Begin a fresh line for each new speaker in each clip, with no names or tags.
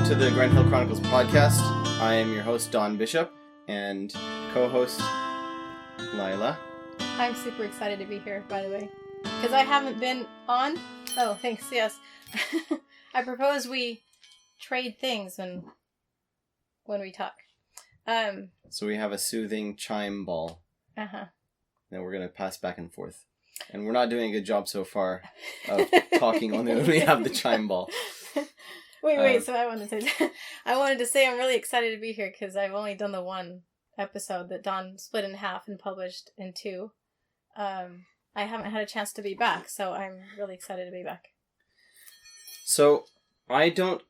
to the Grand Hill Chronicles podcast. I am your host, Don Bishop, and co-host, Lila.
I'm super excited to be here, by the way, because I haven't been on. Oh, thanks, yes. I propose we trade things when we talk.
So we have a soothing chime ball.
Uh-huh.
That we're going to pass back and forth. And we're not doing a good job so far of talking only when we have the chime ball.
Wait, so I wanted to say I'm really excited to be here because I've only done the one episode that Don split in half and published in two. I haven't had a chance to be back, so I'm really excited to be back. So
I don't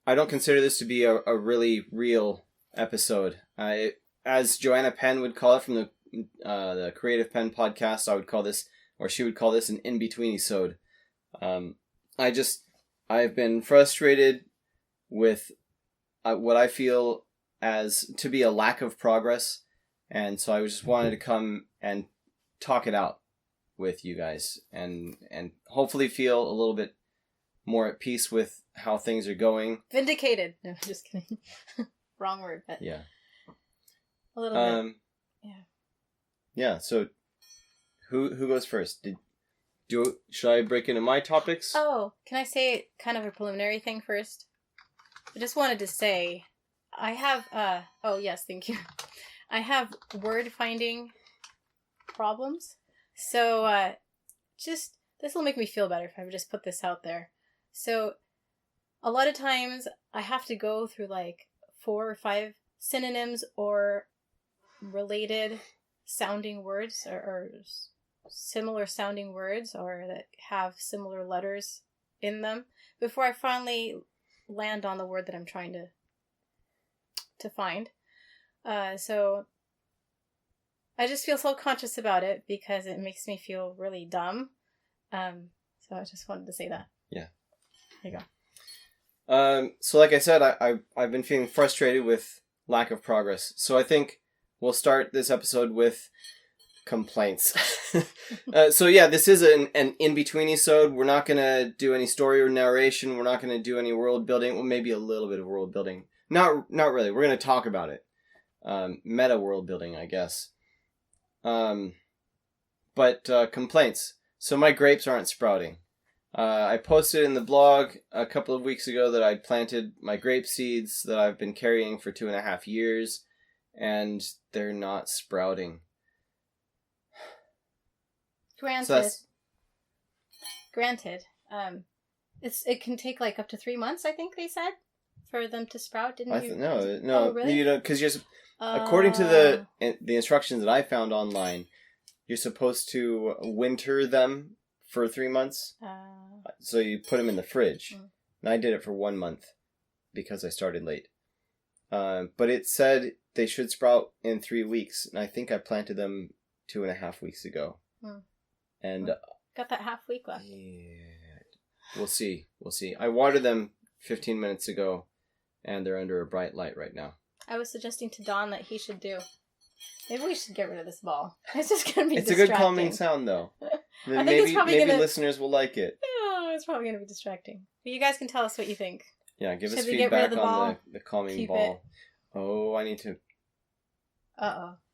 consider this to be a really real episode. As Joanna Penn would call it from the Creative Penn podcast, I would call this, or she would call this, an in-between-isode. I've been frustrated with what I feel as to be a lack of progress, and so I just wanted to come and talk it out with you guys, and hopefully feel a little bit more at peace with how things are going.
Vindicated. No, just kidding. Wrong word, but
yeah,
a little bit.
Yeah. So, who goes first? Should I break into my topics?
Oh, can I say kind of a preliminary thing first? I just wanted to say, I have, oh yes, thank you. I have word finding problems. So, this will make me feel better if I just put this out there. So, a lot of times I have to go through like 4 or 5 synonyms or related sounding words or similar sounding words or that have similar letters in them before I finally land on the word that I'm trying to find. So I just feel self-conscious about it because it makes me feel really dumb. So I just wanted to say that.
Yeah.
There you go.
So like I said, I've been feeling frustrated with lack of progress. So I think we'll start this episode with complaints. So yeah, this is an in-between-isode. We're not going to do any story or narration. We're not going to do any world building. Well, maybe a little bit of world building. Not really. We're going to talk about it. Meta world building, I guess. But complaints. So my grapes aren't sprouting. I posted in the blog a couple of weeks ago that I'd planted my grape seeds that I've been carrying for 2.5 years, and they're not sprouting.
Granted, it can take like up to 3 months, I think they said, for them to sprout. Didn't you?
No,
oh, really?
You don't, because according to the instructions that I found online, you're supposed to winter them for 3 months. So you put them in the fridge, and I did it for 1 month because I started late. But it said they should sprout in 3 weeks, and I think I planted them 2.5 weeks ago. And
got that half week left.
Yeah, we'll see. I watered them 15 minutes ago, and they're under a bright light right now.
I was suggesting to Don that he should do. Maybe we should get rid of this ball. It's just gonna be.
It's
distracting.
a good calming sound, though.
I think
maybe listeners will like it.
Oh, it's probably gonna be distracting. But you guys can tell us what you think.
Yeah, give
Should
us
we get rid of
feedback on
ball?
the calming
Keep
ball. Oh, I need to.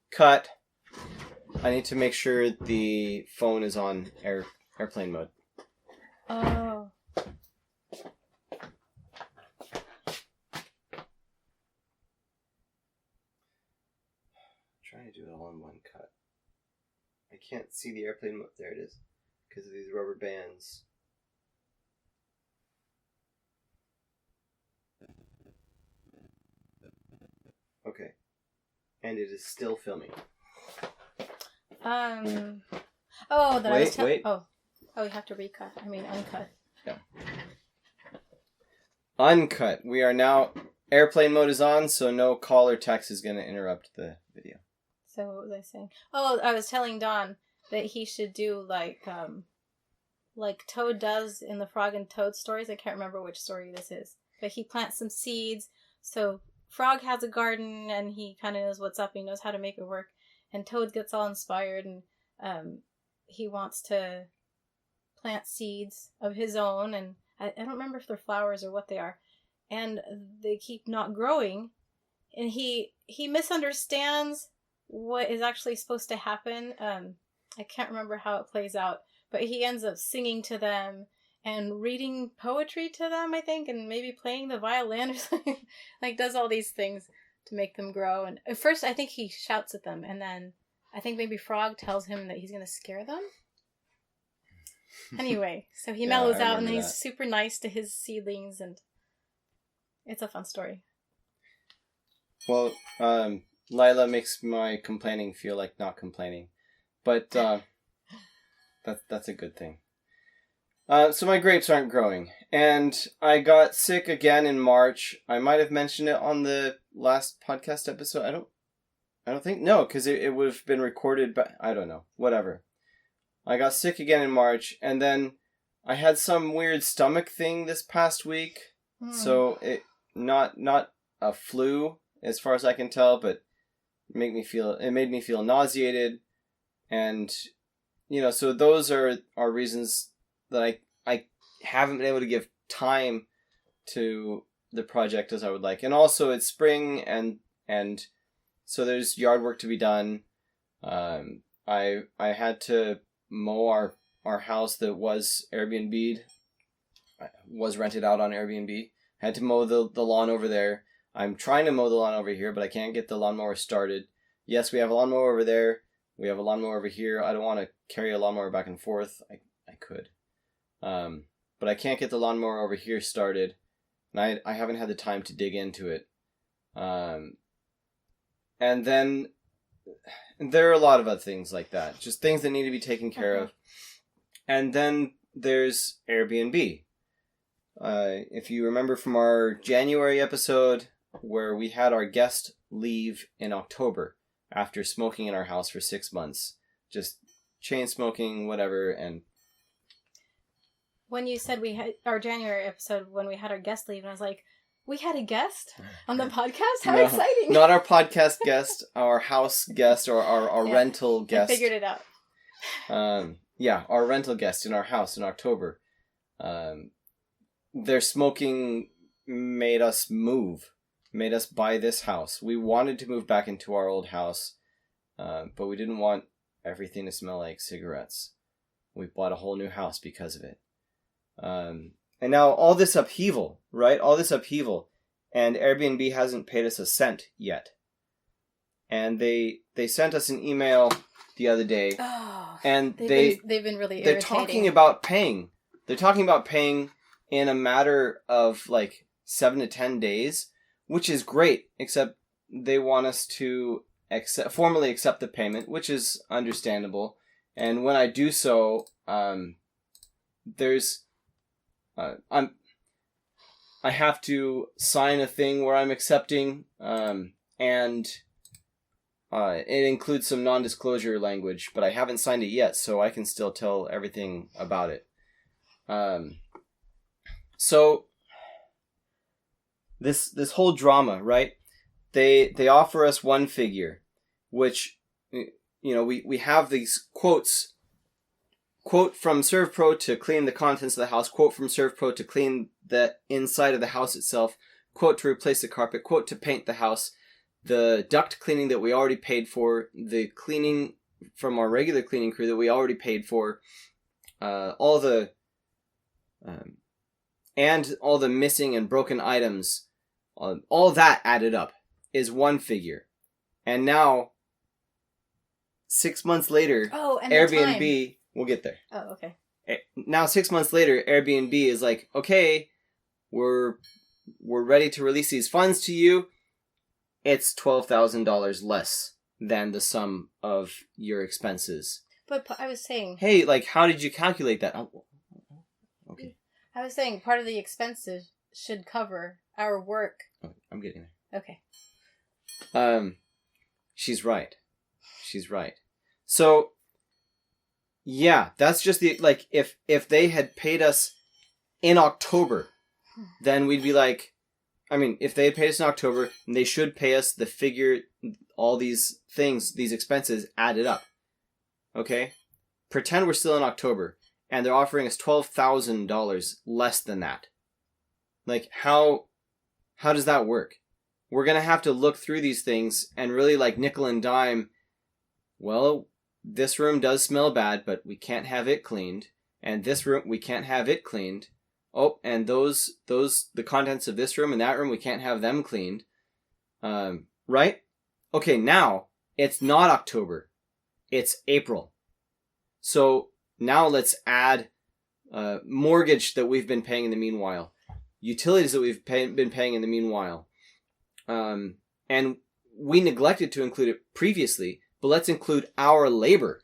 Cut.
I need to make sure the phone is on airplane mode.
Oh.
Trying to do it all in one cut. I can't see the airplane mode. There it is. Because of these rubber bands. Okay. And it is still filming.
Oh, that
wait,
I was
wait.
Oh, we have to recut. I mean, uncut.
Yeah. Uncut. We are now. Airplane mode is on, so no call or text is going to interrupt the video.
So what was I saying? Oh, I was telling Don that he should do like Toad does in the Frog and Toad stories. I can't remember which story this is, but he plants some seeds. So Frog has a garden and he kind of knows what's up. He knows how to make it work. And Toad gets all inspired and he wants to plant seeds of his own. And I don't remember if they're flowers or what they are. and they keep not growing. And he misunderstands what is actually supposed to happen. I can't remember how it plays out, but he ends up singing to them and reading poetry to them, I think, and maybe playing the violin or something. Like, does all these things to make them grow. And at first, I think he shouts at them, and then I think maybe Frog tells him that he's going to scare them. Anyway, so he mellows out, and then he's super nice to his seedlings, and it's a fun story.
Well, Lila makes my complaining feel like not complaining, but that's a good thing. So my grapes aren't growing, and I got sick again in March. I might have mentioned it on the last podcast episode. I don't think, no, because it would have been recorded, but I don't know. Whatever. I got sick again in March, and then I had some weird stomach thing this past week. So it not a flu as far as I can tell, but it made me feel nauseated, and so those are reasons that I haven't been able to give time to the project as I would like. And also it's spring, and so there's yard work to be done. I had to mow our house that was Airbnb'd, was rented out on Airbnb. I had to mow the lawn over there. I'm trying to mow the lawn over here, but I can't get the lawnmower started. Yes, we have a lawnmower over there. We have a lawnmower over here. I don't want to carry a lawnmower back and forth. I could. But I can't get the lawnmower over here started. And I haven't had the time to dig into it. And then there are a lot of other things like that. Just things that need to be taken care of. And then there's Airbnb. If you remember from our January episode where we had our guest leave in October after smoking in our house for 6 months. Just chain smoking, whatever, and...
When you said we had our January episode when we had our guest leave, and I was like, we had a guest on the podcast? How exciting!
Not our podcast guest, our house guest, or our rental guest.
I figured it out.
Our rental guest in our house in October. Their smoking made us buy this house. We wanted to move back into our old house, but we didn't want everything to smell like cigarettes. We bought a whole new house because of it. And now all this upheaval, right? All this upheaval, and Airbnb hasn't paid us a cent yet. And they sent us an email the other day, and they've been really irritating. They're talking about paying. They're talking about paying in a matter of like 7 to 10 days, which is great, except they want us to formally accept the payment, which is understandable. And when I do so, I have to sign a thing where I'm accepting, and it includes some non-disclosure language, but I haven't signed it yet, so I can still tell everything about it. So this whole drama, right? They offer us one figure, which we have these quotes. Quote from ServPro to clean the contents of the house. Quote from ServPro to clean the inside of the house itself. Quote to replace the carpet. Quote to paint the house. The duct cleaning that we already paid for. The cleaning from our regular cleaning crew that we already paid for. And all the missing and broken items. All that added up is one figure. And now, 6 months later, Airbnb... We'll get there.
Oh, okay.
Now, 6 months later, Airbnb is like, okay, we're ready to release these funds to you. It's $12,000 less than the sum of your expenses.
But I was saying...
Hey, like, how did you calculate that? Oh, okay.
I was saying part of the expenses should cover our work.
Oh, I'm getting
there. Okay.
She's right. So... yeah, that's just like, if they had paid us in October, then we'd be like, if they had paid us in October, they should pay us the figure, all these things, these expenses added up. Okay? Pretend we're still in October, and they're offering us $12,000 less than that. Like, how how does that work? We're going to have to look through these things and really like nickel and dime. Well, this room does smell bad, but we can't have it cleaned. And this room, we can't have it cleaned. Oh, and the contents of this room and that room, we can't have them cleaned. Right? Okay, now it's not October. It's April. So now let's add mortgage that we've been paying in the meanwhile. Utilities that we've been paying in the meanwhile. And we neglected to include it previously, but let's include our labor.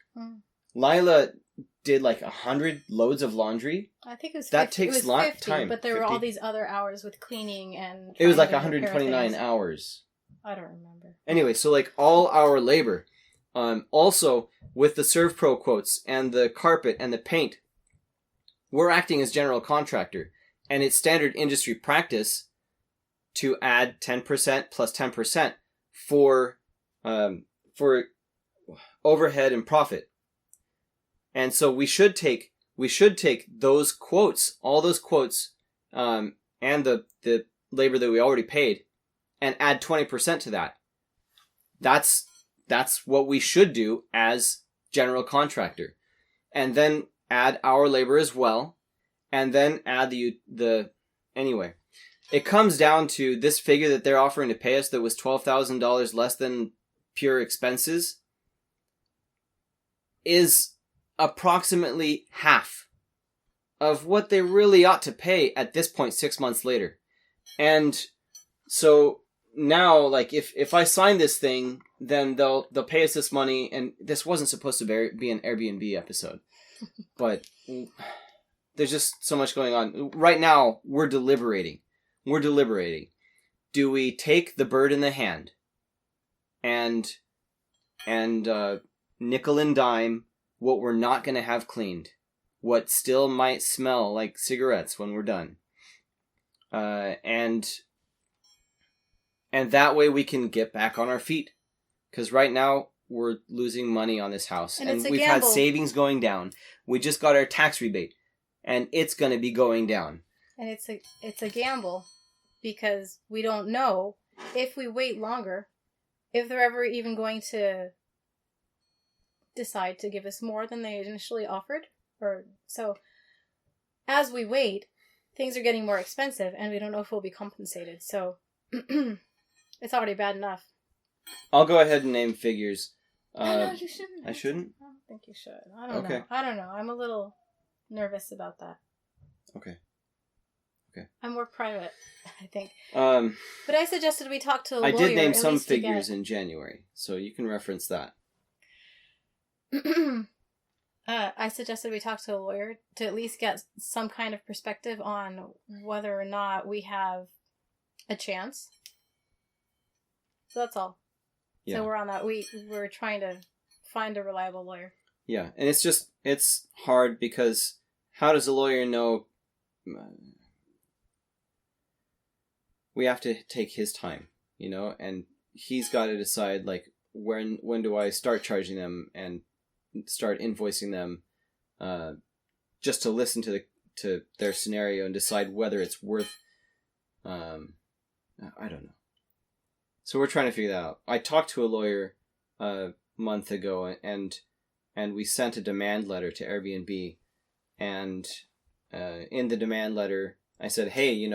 Lila did like 100 loads of laundry.
I think it was
that
50,
takes
it was
a lot
50,
of time.
but there
50?
were all these other hours with cleaning and...
It was like 129 hours.
I don't remember.
Anyway, so like all our labor. Also, with the ServPro quotes and the carpet and the paint, we're acting as general contractor. And it's standard industry practice to add 10% plus 10% for overhead and profit. And so we should take those quotes, all those quotes, and the labor that we already paid, and add 20% to that. That's what we should do as general contractor. And then add our labor as well, and then add anyway. It comes down to this figure that they're offering to pay us that was $12,000 less than pure expenses is approximately half of what they really ought to pay at this point 6 months later. And so now, like, if I sign this thing, then they'll pay us this money, and this wasn't supposed to be an Airbnb episode. But there's just so much going on. Right now, we're deliberating. Do we take the bird in the hand and nickel and dime what we're not going to have cleaned, what still might smell like cigarettes when we're done, and that way we can get back on our feet? Because right now we're losing money on this house, and we've had savings going down. We just got our tax rebate, and it's going to be going down.
And it's a gamble, because we don't know if we wait longer, if they're ever even going to decide to give us more than they initially offered. So as we wait, things are getting more expensive, and we don't know if we'll be compensated. So it's already bad enough.
I'll go ahead and name figures.
No, you shouldn't.
I shouldn't?
I don't think you should. I don't know. I don't know. I'm a little nervous about that.
Okay.
I'm more private, I think. But I suggested we talk to a lawyer.
I did name some figures in January, so you can reference that.
I suggested we talk to a lawyer to at least get some kind of perspective on whether or not we have a chance. So that's all. Yeah. So we're on that. We're trying to find a reliable lawyer.
Yeah, and it's hard because how does a lawyer know? We have to take his time, and he's got to decide, like, when do I start charging them and start invoicing them, just to listen to their scenario and decide whether it's worth. I don't know. So we're trying to figure that out. I talked to a lawyer a month ago, and we sent a demand letter to Airbnb, and in the demand letter I said, hey,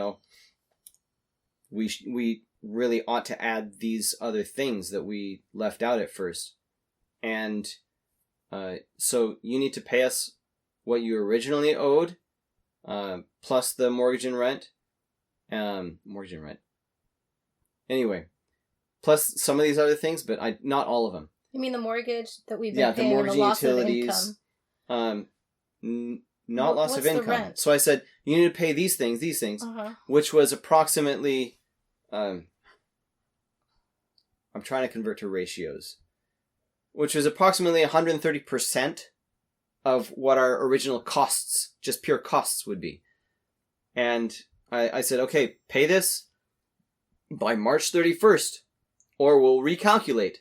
we really ought to add these other things that we left out at first. And so you need to pay us what you originally owed, plus the mortgage and rent. Anyway, plus some of these other things, but not all of them.
You mean the mortgage that we've been paying, the mortgage and the loss utilities, of income?
Not loss of income. Rent? So I said, you need to pay these things, which was approximately, I'm trying to convert to ratios, which was approximately 130% of what our original costs, just pure costs, would be. And I said, okay, pay this by March 31st, or we'll recalculate.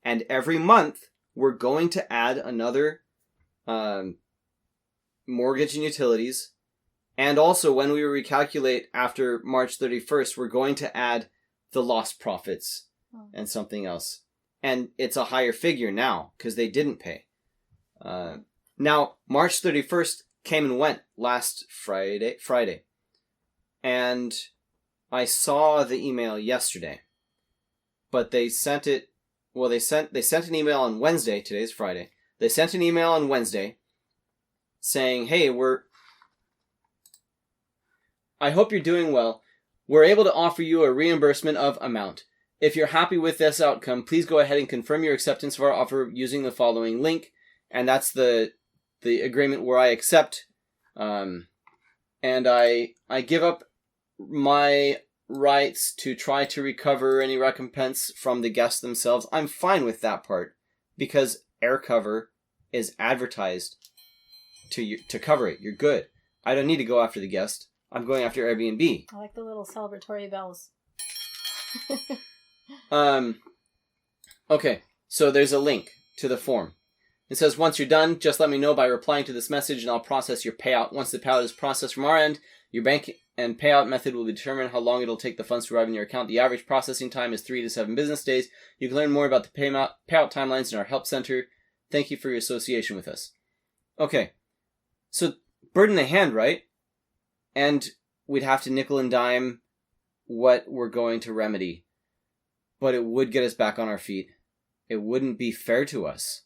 And every month, we're going to add another mortgage and utilities, And also, when we recalculate after March 31st, we're going to add the lost profits and something else. And it's a higher figure now, because they didn't pay. Now, March 31st came and went last Friday. And I saw the email yesterday. But they sent it... Well, they sent an email on Wednesday. Today's Friday. They sent an email on Wednesday saying, hey, I hope you're doing well. We're able to offer you a reimbursement of amount. If you're happy with this outcome, please go ahead and confirm your acceptance of our offer using the following link. And that's the agreement where I accept. And I give up my rights to try to recover any recompense from the guests themselves. I'm fine with that part because AirCover is advertised to cover it. You're good. I don't need to go after the guest. I'm going after Airbnb.
I like the little celebratory bells.
Okay, so there's a link to the form. It says, once you're done, just let me know by replying to this message and I'll process your payout. Once the payout is processed from our end, your bank and payout method will determine how long it'll take the funds to arrive in your account. The average processing time is 3 to 7 business days. You can learn more about the payout timelines in our help center. Thank you for your association with us. Okay, so bird in the hand, right? And we'd have to nickel and dime what we're going to remedy. But it would get us back on our feet. It wouldn't be fair to us.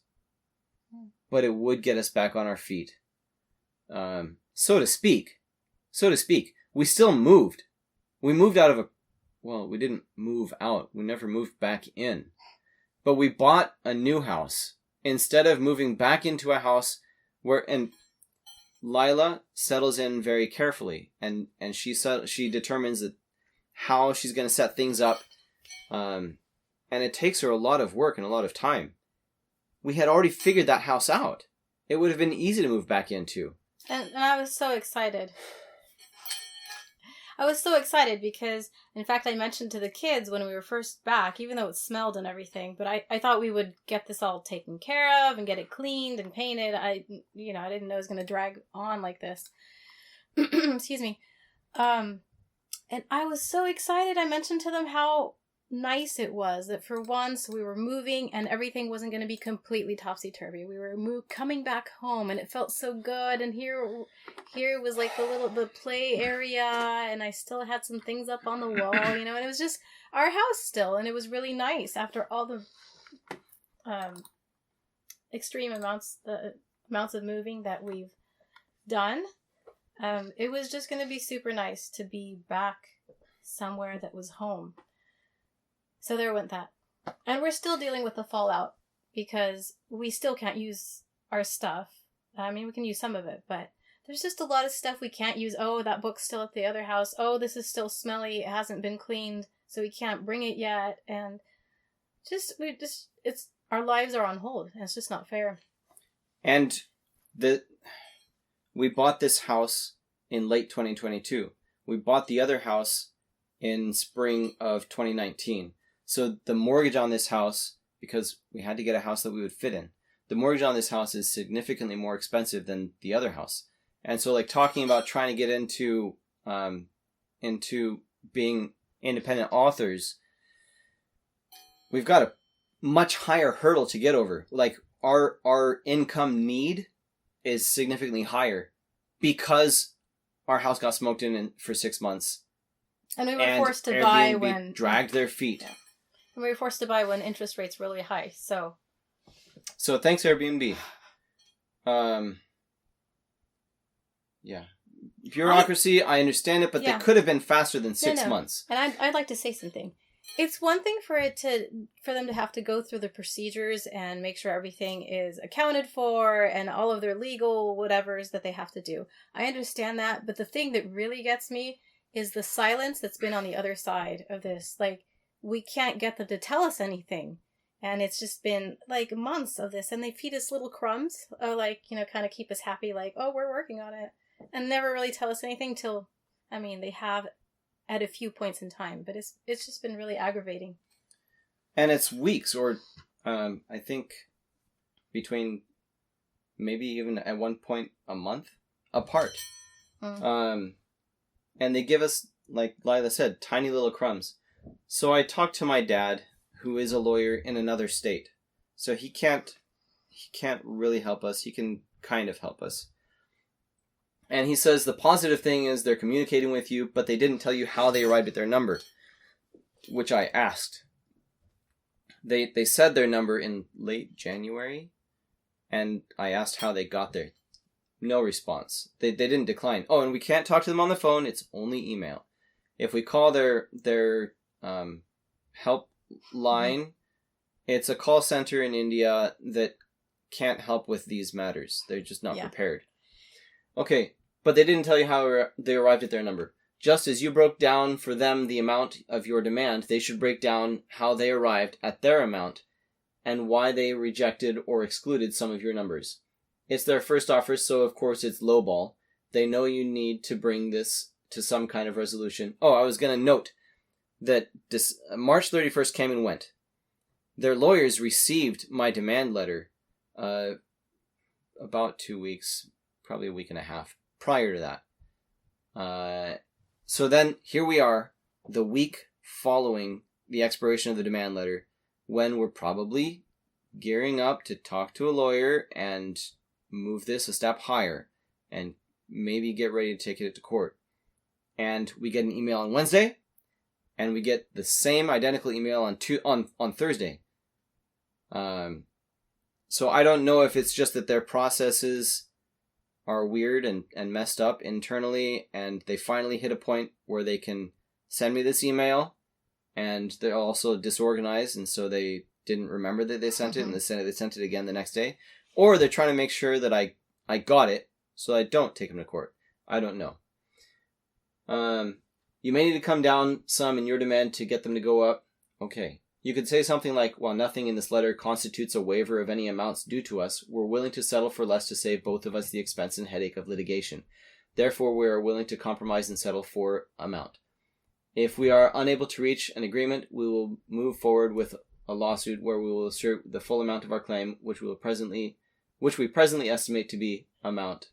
But it would get us back on our feet. So to speak. We still moved. We moved out of we didn't move out. We never moved back in. But we bought a new house. Instead of moving back into a house and Lila settles in very carefully. And she determines that how she's going to set things up. And it takes her a lot of work and a lot of time. We had already figured that house out. It would have been easy to move back into.
And I was so excited. I was so excited because, in fact, I mentioned to the kids when we were first back, even though it smelled and everything, but I thought we would get this all taken care of and get it cleaned and painted. I didn't know it was going to drag on like this. Excuse me. And I was so excited. I mentioned to them how nice it was that for once we were moving and everything wasn't going to be completely topsy-turvy. We were coming back home and it felt so good, and here was like the play area, and I still had some things up on the wall, and it was just our house still, and it was really nice after all the extreme amounts of moving that we've done. It was just going to be super nice to be back somewhere that was home. So there went that. And we're still dealing with the fallout because we still can't use our stuff. I mean, we can use some of it, but there's just a lot of stuff we can't use. Oh, that book's still at the other house. Oh, this is still smelly. It hasn't been cleaned, so we can't bring it yet. And our lives are on hold, and it's just not fair.
And we bought this house in late 2022. We bought the other house in spring of 2019. So the mortgage on this house, because we had to get a house that we would fit in, the mortgage on this house is significantly more expensive than the other house. And so like talking about trying to get into being independent authors, we've got a much higher hurdle to get over. Like our income need is significantly higher because our house got smoked in for 6 months.
And we were forced to buy
when dragged their feet.
Yeah. And we were forced to buy when interest rates were really high. So
thanks Airbnb. Yeah. Bureaucracy, I understand it, but they could have been faster than 6 months.
And I'd like to say something. It's one thing for them to have to go through the procedures and make sure everything is accounted for and all of their legal whatevers that they have to do. I understand that, but the thing that really gets me is the silence that's been on the other side of this. Like, we can't get them to tell us anything. And it's just been, like, months of this. And they feed us little crumbs, kind of keep us happy, like, oh, we're working on it. And never really tell us anything till, they have at a few points in time. But it's just been really aggravating.
And it's weeks, or I think between maybe even at one point a month apart. And they give us, like Lila said, tiny little crumbs. So I talked to my dad, who is a lawyer in another state. So he can't really help us. He can kind of help us. And he says the positive thing is they're communicating with you, but they didn't tell you how they arrived at their number, which I asked. They said their number in late January, and I asked how they got there. No response. They didn't decline. Oh, and we can't talk to them on the phone. It's only email. If we call their help line, it's a call center in India that can't help with these matters. They're just not prepared. Okay, but they didn't tell you how they arrived at their number. Just as you broke down for them the amount of your demand, they should break down how they arrived at their amount and why they rejected or excluded some of your numbers. It's their first offer, so of course it's lowball. They know you need to bring this to some kind of resolution. Oh, I was going to note that March 31st came and went. Their lawyers received my demand letter about 2 weeks, probably a week and a half prior to that. So then here we are, the week following the expiration of the demand letter, when we're probably gearing up to talk to a lawyer and move this a step higher and maybe get ready to take it to court. And we get an email on Wednesday, and we get the same identical email on Thursday. So I don't know if it's just that their processes are weird and messed up internally, and they finally hit a point where they can send me this email, and they're also disorganized, and so they didn't remember that they sent it, and they sent it again the next day. Or they're trying to make sure that I got it, so I don't take them to court. I don't know. You may need to come down some in your demand to get them to go up. Okay. You could say something like, while nothing in this letter constitutes a waiver of any amounts due to us, we're willing to settle for less to save both of us the expense and headache of litigation. Therefore, we are willing to compromise and settle for amount. If we are unable to reach an agreement, we will move forward with a lawsuit where we will assert the full amount of our claim, which we presently estimate to be amount,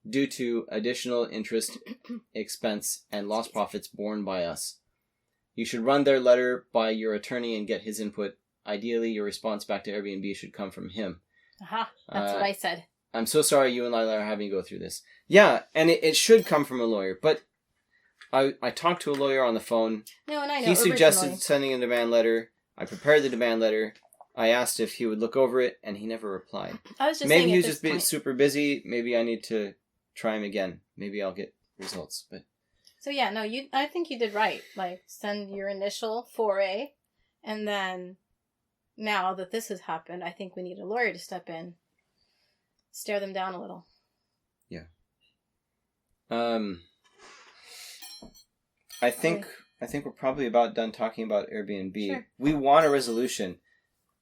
due to additional interest, expense, and lost profits borne by us. You should run their letter by your attorney and get his input. Ideally, your response back to Airbnb should come from him.
Aha, that's what I said.
I'm so sorry you and Lila are having to go through this. Yeah, and it should come from a lawyer, but I talked to a lawyer on the phone.
No, and I know.
He suggested sending a demand letter. I prepared the demand letter. I asked if he would look over it, and he never replied.
I was just
Maybe he was just super busy. Maybe I need to try him again. Maybe I'll get results, but...
So yeah, no, I think you did right. Like, send your initial foray, and then now that this has happened, I think we need a lawyer to step in, stare them down a little.
Yeah. I think we're probably about done talking about Airbnb.
Sure.
We want a resolution,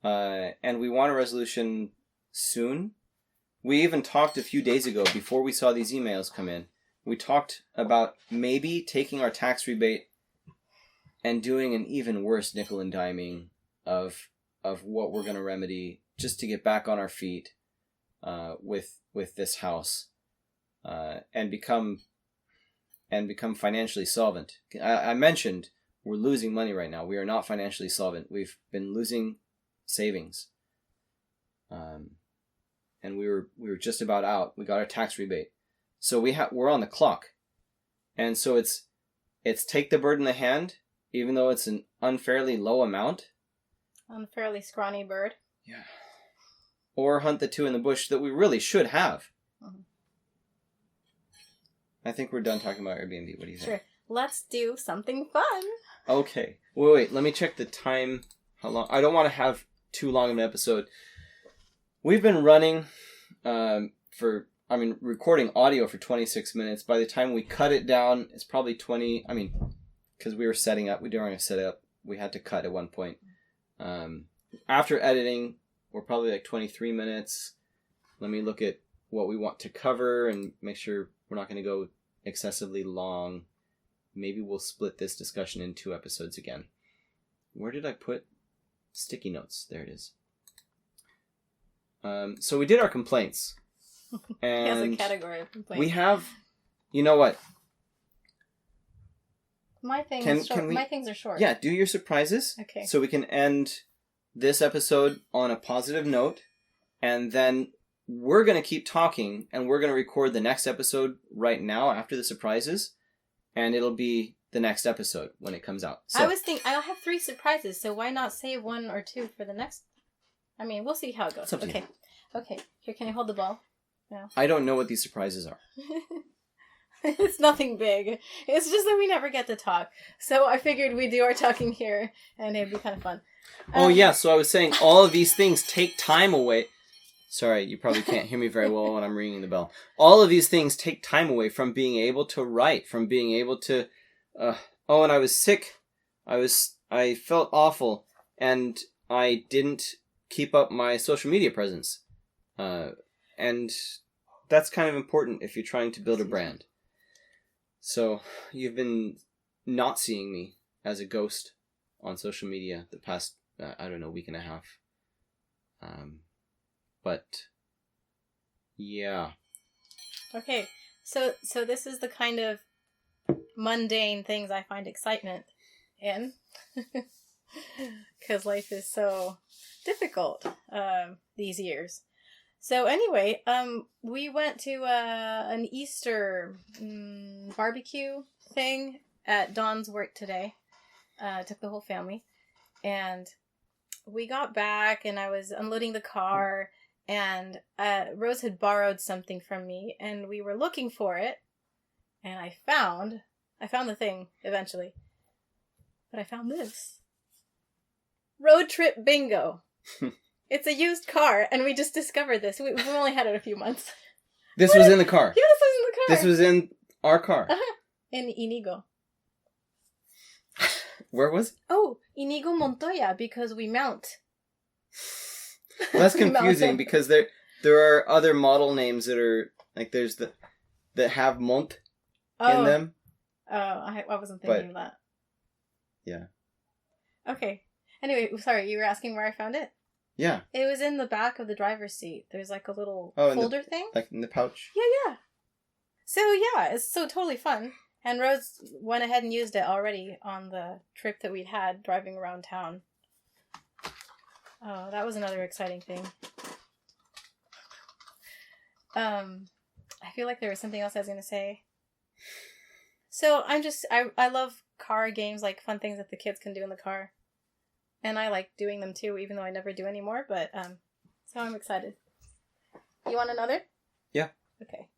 and we want a resolution soon. We even talked a few days ago, before we saw these emails come in. We talked about maybe taking our tax rebate and doing an even worse nickel and diming of what we're going to remedy just to get back on our feet with this house and become financially solvent. I mentioned we're losing money right now. We are not financially solvent. We've been losing savings, and we were just about out. We got our tax rebate. So we're on the clock, and so it's take the bird in the hand, even though it's an unfairly low amount.
Unfairly scrawny bird.
Yeah. Or hunt the two in the bush that we really should have. Mm-hmm. I think we're done talking about Airbnb. What do you think? Sure.
Let's do something fun.
Okay. Wait. Let me check the time. How long? I don't want to have too long of an episode. We've been running recording audio for 26 minutes. By the time we cut it down, it's probably 20. Because we were setting up. We didn't set up. We had to cut at one point. After editing, we're probably like 23 minutes. Let me look at what we want to cover and make sure we're not going to go excessively long. Maybe we'll split this discussion in 2 episodes again. Where did I put sticky notes? There it is. So we did our complaints. And
he has a category of complaints.
We have you know what?
My things are short.
Yeah, do your surprises.
Okay.
So we can end this episode on a positive note, and then we're going to keep talking, and we're going to record the next episode right now after the surprises, and it'll be the next episode when it comes out. So,
I was thinking, I'll have 3 surprises, so why not save 1 or 2 for the next? I mean, we'll see how it goes. Okay. Okay. Here, can I hold the ball? No.
I don't know what these surprises are.
It's nothing big. It's just that we never get to talk. So I figured we'd do our talking here, and it'd be kind of fun.
Oh, yeah, so I was saying all of these things take time away. Sorry, you probably can't hear me very well when I'm ringing the bell. All of these things take time away from being able to write, from being able to... and I was sick. I felt awful, and I didn't keep up my social media presence. And that's kind of important if you're trying to build a brand. So, you've been not seeing me as a ghost on social media the past, week and a half. But, yeah.
Okay, so this is the kind of mundane things I find excitement in. Because life is so difficult these years. So anyway, we went to an Easter barbecue thing at Dawn's work today. Took the whole family. And we got back and I was unloading the car and Rose had borrowed something from me and we were looking for it. And I found the thing eventually. But I found this. Road trip bingo. It's a used car, and we just discovered this. We've only had it a few months.
This was in the car.
Yeah, this was in the car.
This was in our car.
Uh-huh. In Inigo.
Where was it?
Oh, Inigo Montoya, because we mount.
That's confusing, because there are other model names that are, like, there's that have Mont in them.
Oh, I wasn't thinking of that.
Yeah.
Okay. Anyway, sorry, you were asking where I found it?
Yeah.
It was in the back of the driver's seat. There's like a little folder thing.
Like in the pouch?
Yeah. So yeah, it's so totally fun. And Rose went ahead and used it already on the trip that we'd had driving around town. Oh, that was another exciting thing. I feel like there was something else I was going to say. So I love car games, like fun things that the kids can do in the car. And I like doing them too, even though I never do anymore, but, so I'm excited. You want another?
Yeah.
Okay.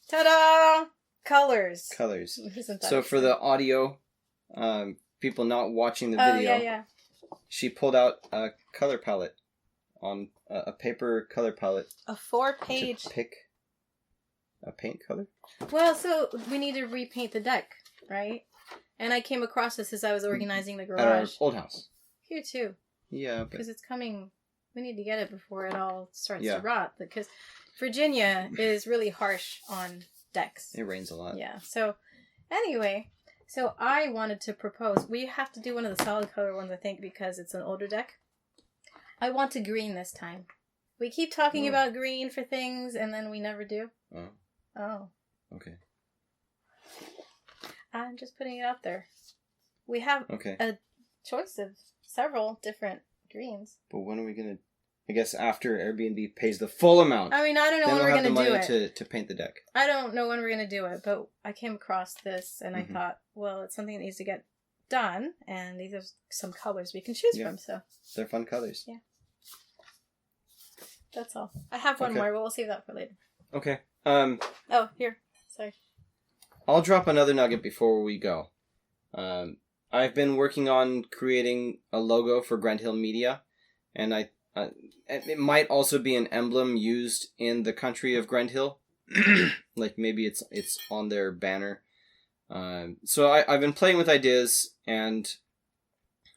Ta-da! Colors.
So for the audio, people not watching the video,
yeah.
She pulled out a color palette on a paper color palette.
A 4-page.
To pick a paint color?
Well, so we need to repaint the deck, right? And I came across this as I was organizing the garage.
At our old house.
Here too.
Yeah,
because it's coming. We need to get it before it all starts to rot. Because Virginia is really harsh on decks.
It rains a lot.
Yeah. So anyway, so I wanted to propose. We have to do one of the solid color ones, I think, because it's an older deck. I want to green this time. We keep talking about green for things, and then we never do. Oh.
Okay.
I'm just putting it out there. We have a choice of several different greens.
But when are we going to... I guess after Airbnb pays the full amount.
I mean, I don't know when we're going to do it.
Then we'll have the money to paint the deck.
I don't know when we're going to do it, but I came across this and I thought, well, it's something that needs to get done, and these are some colors we can choose from, so...
They're fun colors.
Yeah. That's all. I have one more, but we'll save that for later.
Okay.
Oh, here. Sorry.
I'll drop another nugget before we go. I've been working on creating a logo for Grand Hill Media, and it might also be an emblem used in the country of Grand Hill. Like maybe it's on their banner. So I've been playing with ideas, and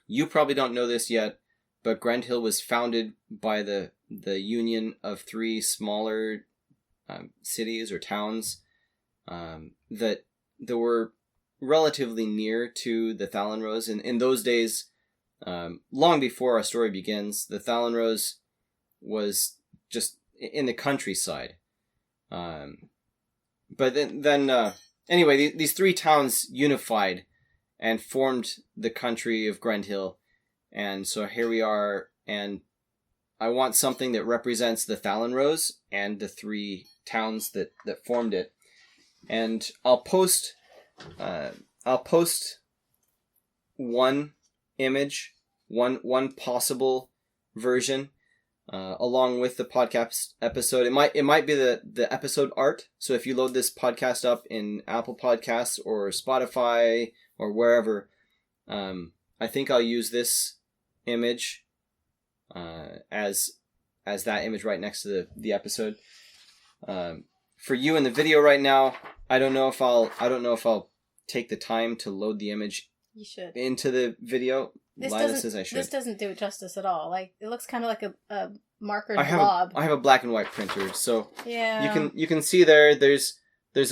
you probably don't know this yet, but Grand Hill was founded by the union of 3 smaller cities or towns that were relatively near to the Thallon Rose. In those days, long before our story begins, the Thallon Rose was just in the countryside. But then anyway, these three towns unified and formed the country of Grendhill. And so here we are, and I want something that represents the Thallon Rose and the three towns that formed it. And I'll post one image, one possible version, along with the podcast episode. It might be the episode art. So if you load this podcast up in Apple Podcasts or Spotify or wherever, I think I'll use this image as that image right next to the episode. For you in the video right now, I don't know if I'll take the time to load the image.
You should
Into the video. Lila says I should.
This doesn't do it justice at all. Like, it looks kind of like a marker blob.
I have a black and white printer, so
yeah.
You can see there's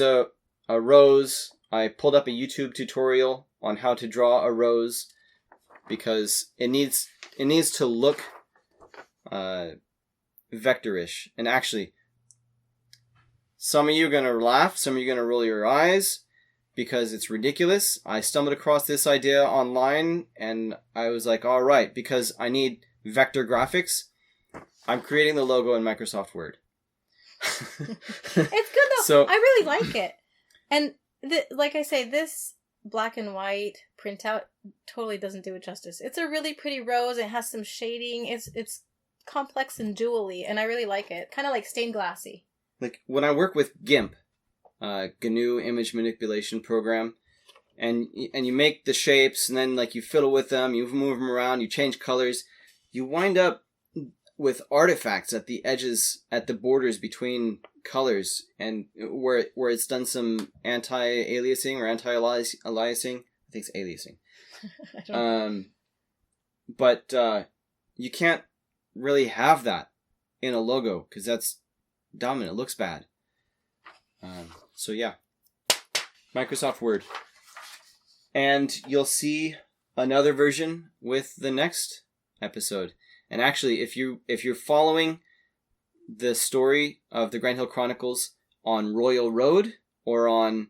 a rose. I pulled up a YouTube tutorial on how to draw a rose because it needs to look vectorish. And actually, some of you are gonna laugh, some of you are gonna roll your eyes, because it's ridiculous. I stumbled across this idea online, and I was like, all right, because I need vector graphics, I'm creating the logo in Microsoft Word.
It's good, though.
So,
I really like it. And, like I say, this black and white printout totally doesn't do it justice. It's a really pretty rose. It has some shading. It's complex and jewelly, and I really like it. Kind of like stained glassy.
Like, when I work with GIMP, GNU image manipulation program, and you make the shapes, and then like you fiddle with them, you move them around, you change colors, you wind up with artifacts at the edges, at the borders between colors, and where it's done some anti-aliasing or anti-aliasing. I think it's aliasing.
I don't know.
But you can't really have that in a logo because that's dumb and it looks bad. So yeah, Microsoft Word. And you'll see another version with the next episode. And actually, if you're following the story of the Grendhill Chronicles on Royal Road or on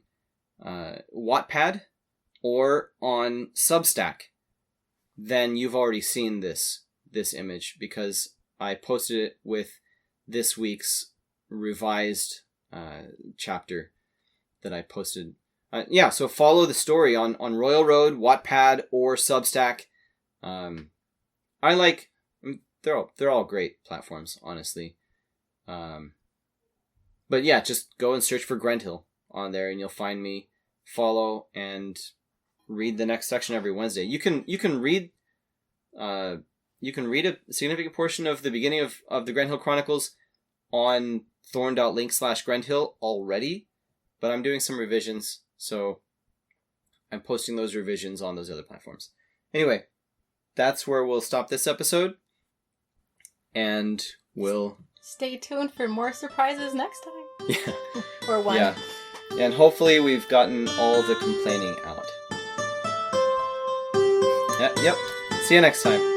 Wattpad or on Substack, then you've already seen this image because I posted it with this week's revised chapter that I posted. So follow the story on Royal Road, Wattpad, or Substack. They're all great platforms, honestly. But yeah, just go and search for Grendhill on there, and you'll find me. Follow and read the next section every Wednesday. You can read a significant portion of the beginning of the Grendhill Chronicles on thorn.link/Grendhill already, but I'm doing some revisions, so I'm posting those revisions on those other platforms. Anyway, that's where we'll stop this episode, and we'll
stay tuned for more surprises next time.
Yeah.
Or one.
Yeah. And hopefully we've gotten all the complaining out. Yep. See you next time.